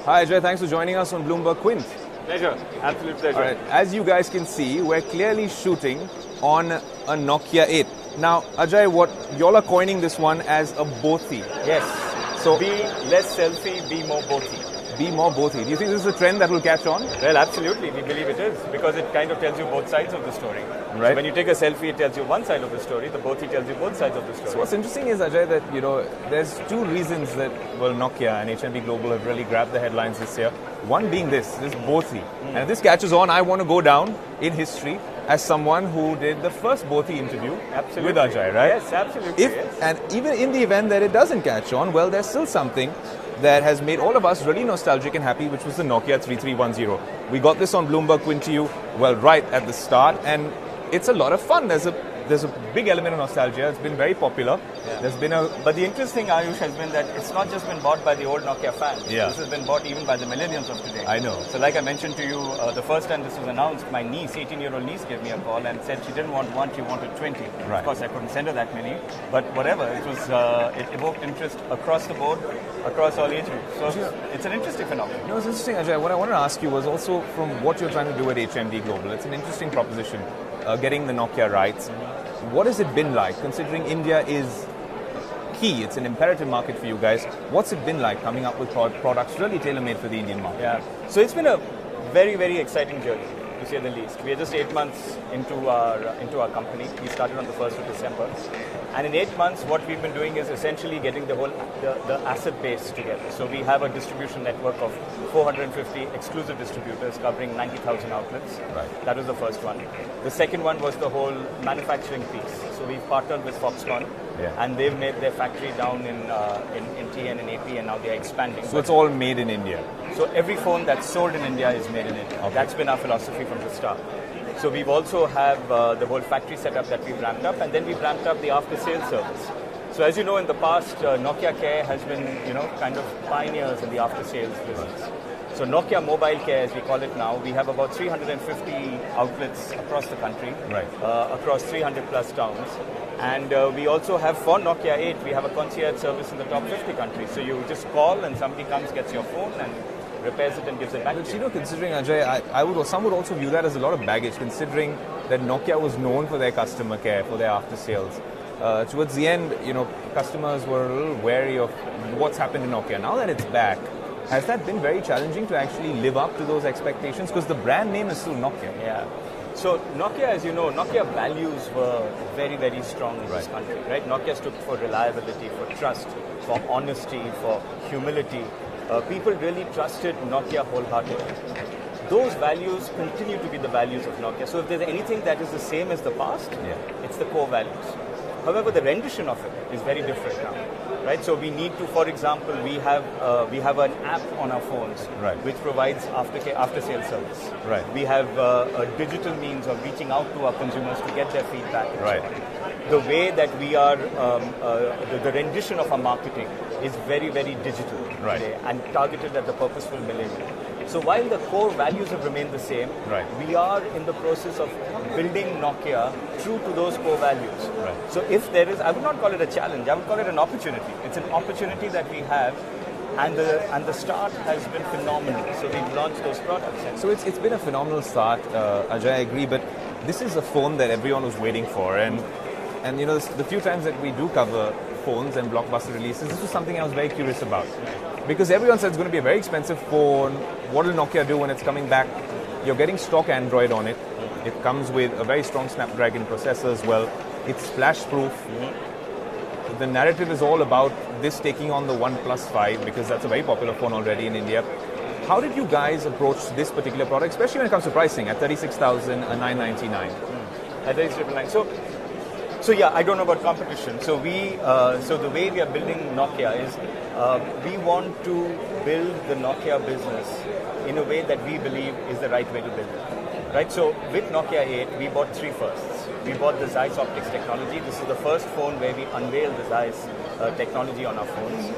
Hi Ajey, thanks for joining us on Bloomberg Quint. Pleasure, absolute pleasure. All right. As you guys can see, we're clearly shooting on a Nokia 8. Now, Ajey, what y'all are coining this one as a Bothie. Yes. So be less selfie, be more Bothie. Be more Bothie. Do you think this is a trend that will catch on? Well, absolutely. We believe it is because it kind of tells you both sides of the story. Right. So when you take a selfie, it tells you one side of the story. The Bothie tells you both sides of the story. So what's interesting is, Ajey, that there's two reasons that Nokia and HMD Global have really grabbed the headlines this year. One being this Bothie. And if this catches on, I want to go down in history as someone who did the first Bothie interview with Ajey, right? Yes, absolutely. And even in the event that it doesn't catch on, well, there's still something that has made all of us really nostalgic and happy, which was the Nokia 3310. We got this on Bloomberg Quint to you, well, right at the start, and it's a lot of fun. There's a big element of nostalgia. It's been very popular. Yeah. But the interesting, Ayush, has been that it's not just been bought by the old Nokia fans. Yeah. This has been bought even by the millennials of today. I know. So like I mentioned to you, the first time this was announced, my niece, 18-year-old niece, gave me a call and said she didn't want one, she wanted 20. Right. Of course, I couldn't send her that many, but whatever. It evoked interest across the board, across all age groups. So it's an interesting phenomenon. It's interesting, Ajey. What I wanted to ask you was also from what you're trying to do at HMD Global. It's an interesting proposition, getting the Nokia rights. What has it been like, considering India is key? It's an imperative market for you guys. What's it been like coming up with products really tailor-made for the Indian market? Yeah. So it's been a very, very exciting journey, to say the least. We are just 8 months into our company. We started on the 1st of December. And in 8 months, what we've been doing is essentially getting the asset base together. So we have a distribution network of 450 exclusive distributors covering 90,000 outlets. Right. That was the first one. The second one was the whole manufacturing piece. So we've partnered with Foxconn, and they've made their factory down in TN and AP, and now they're expanding. So it's all made in India? So every phone that's sold in India is made in India. Okay. That's been our philosophy from the start. So we've also have the whole factory setup that we've ramped up, and then we've ramped up the after-sales service. So as you know, in the past, Nokia Care has been, kind of pioneers in the after-sales business. So Nokia Mobile Care, as we call it now, we have about 350 outlets across the country, across 300 plus towns. And we also have, for Nokia 8, we have a concierge service in the top 50 countries. So you just call and somebody comes, gets your phone and repairs it and gives it back to you. Considering, Ajey, some would also view that as a lot of baggage, considering that Nokia was known for their customer care, for their after-sales. Towards the end, customers were a little wary of what's happened in Nokia. Now that it's back, has that been very challenging to actually live up to those expectations? Because the brand name is still Nokia. Yeah. So Nokia, as you know, Nokia values were very, very strong in this country, right? Nokia stood for reliability, for trust, for honesty, for humility. People really trusted Nokia wholeheartedly. Those values continue to be the values of Nokia. So if there's anything that is the same as the past, it's the core values. However, the rendition of it is very different now, right? So we need to, for example, we have an app on our phones which provides after-sales service. Right. We have a digital means of reaching out to our consumers to get their feedback. Right. The way that we are, the rendition of our marketing is very, very digital today and targeted at the purposeful millennial. So while the core values have remained the same, we are in the process of building Nokia true to those core values. Right. So if there is, I would not call it a challenge, I would call it an opportunity. It's an opportunity that we have, and the start has been phenomenal. So we've launched those products. So it's been a phenomenal start, Ajey, I agree, but this is a phone that everyone was waiting for, and the few times that we do cover phones and blockbuster releases, this was something I was very curious about. Because everyone said it's going to be a very expensive phone. What will Nokia do when it's coming back? You're getting stock Android on it. It comes with a very strong Snapdragon processor as well. It's splash-proof. The narrative is all about this taking on the OnePlus 5 because that's a very popular phone already in India. How did you guys approach this particular product, especially when it comes to pricing at 36,000 and 999? At 36,999. So yeah, I don't know about competition. So the way we are building Nokia is we want to build the Nokia business in a way that we believe is the right way to build it. Right. So with Nokia 8, we bought three firsts. We bought the Zeiss optics technology. This is the first phone where we unveiled the Zeiss technology on our phones.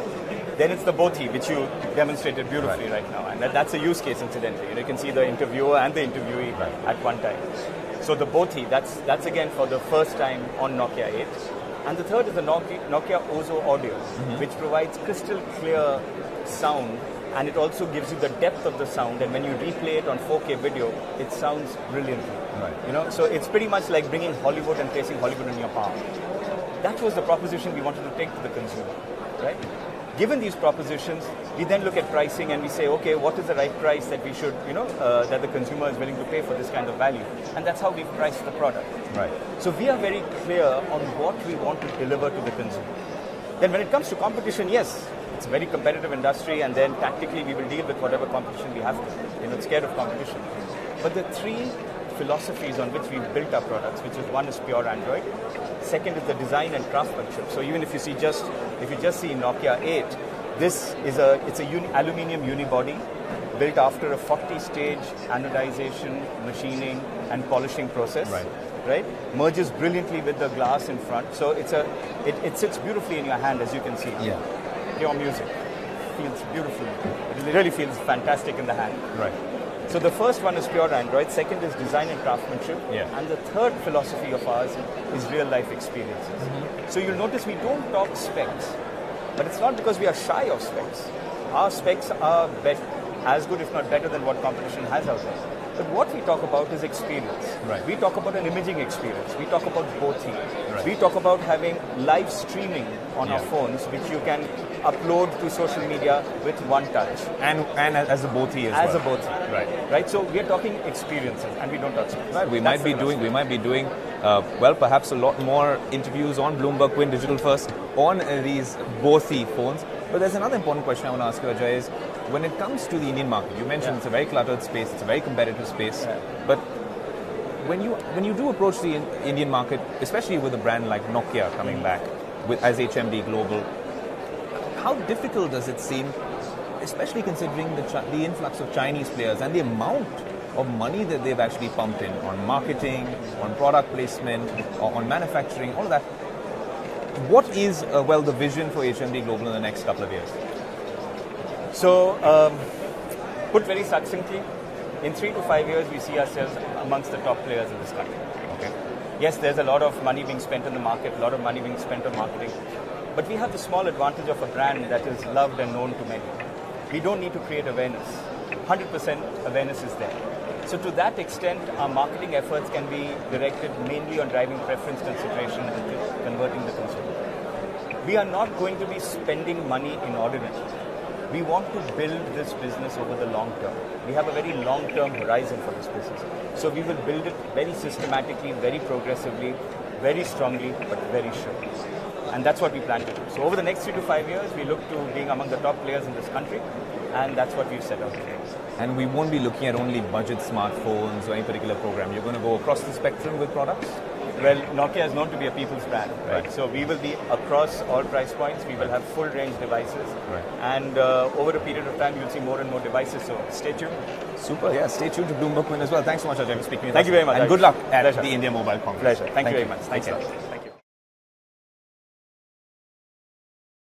Then it's the Bothie, which you demonstrated beautifully right now, and that's a use case, incidentally. You can see the interviewer and the interviewee at one time. So the Bothie, that's again for the first time on Nokia 8. And the third is the Nokia Ozo Audio, which provides crystal clear sound and it also gives you the depth of the sound. And when you replay it on 4K video, it sounds brilliantly. Right. You know, so it's pretty much like bringing Hollywood and placing Hollywood in your palm. That was the proposition we wanted to take to the consumer, right? Given these propositions, we then look at pricing and we say, okay, what is the right price that we should, that the consumer is willing to pay for this kind of value? And that's how we've priced the product. Right. So we are very clear on what we want to deliver to the consumer. Then when it comes to competition, yes, it's a very competitive industry, and then tactically we will deal with whatever competition we have to. It's scared of competition. But the three philosophies on which we've built our products, which is one is pure Android, second is the design and craftsmanship. So even if you just see Nokia 8, it's a aluminium unibody built after a 40-stage anodization, machining, and polishing process. Right? Merges brilliantly with the glass in front. So it sits beautifully in your hand, as you can see. Yeah. Pure music. Feels beautiful. It really feels fantastic in the hand. Right. So the first one is pure Android, second is design and craftsmanship, and the third philosophy of ours is real-life experiences. So you'll notice we don't talk specs, but it's not because we are shy of specs. Our specs are as good, if not better, than what competition has out there. But what we talk about is experience. Right. We talk about an imaging experience. We talk about Bothie. Right. We talk about having live streaming on our phones, which you can upload to social media with one touch. And as a Bothie as well. As a Bothie. Right. So we are talking experiences, and we don't touch specs. Right. We might be doing perhaps a lot more interviews on Bloomberg Quinn Digital First on these Bothie phones. But there's another important question I want to ask you, Ajey, is when it comes to the Indian market, you mentioned it's a very cluttered space, it's a very competitive space, but when you do approach the Indian market, especially with a brand like Nokia coming back as HMD Global, how difficult does it seem, especially considering the influx of Chinese players and the amount of money that they've actually pumped in on marketing, on product placement, on manufacturing, all of that? What is, the vision for HMD Global in the next couple of years? So, put very succinctly, in 3 to 5 years, we see ourselves amongst the top players in this country. Okay. Yes, there's a lot of money being spent in the market, a lot of money being spent on marketing, but we have the small advantage of a brand that is loved and known to many. We don't need to create awareness. 100% awareness is there. So to that extent, our marketing efforts can be directed mainly on driving preference consideration and converting the consumer. We are not going to be spending money inordinately. We want to build this business over the long term. We have a very long-term horizon for this business. So we will build it very systematically, very progressively, very strongly, but very sure. And that's what we plan to do. So over the next 3 to 5 years, we look to being among the top players in this country, and that's what we've set out to do. And we won't be looking at only budget smartphones or any particular program. You're going to go across the spectrum with products? Well, Nokia is known to be a people's brand, right? So we will be across all price points. We will have full range devices. Right. And over a period of time, you'll see more and more devices. So stay tuned. Super, yeah. Stay tuned to Bloomberg Quinn as well. Thanks so much, Ajey, for speaking with us. Thank you very much. And good luck at Pleasure. the India Mobile Conference. Pleasure. Thank you very much. Thanks a lot.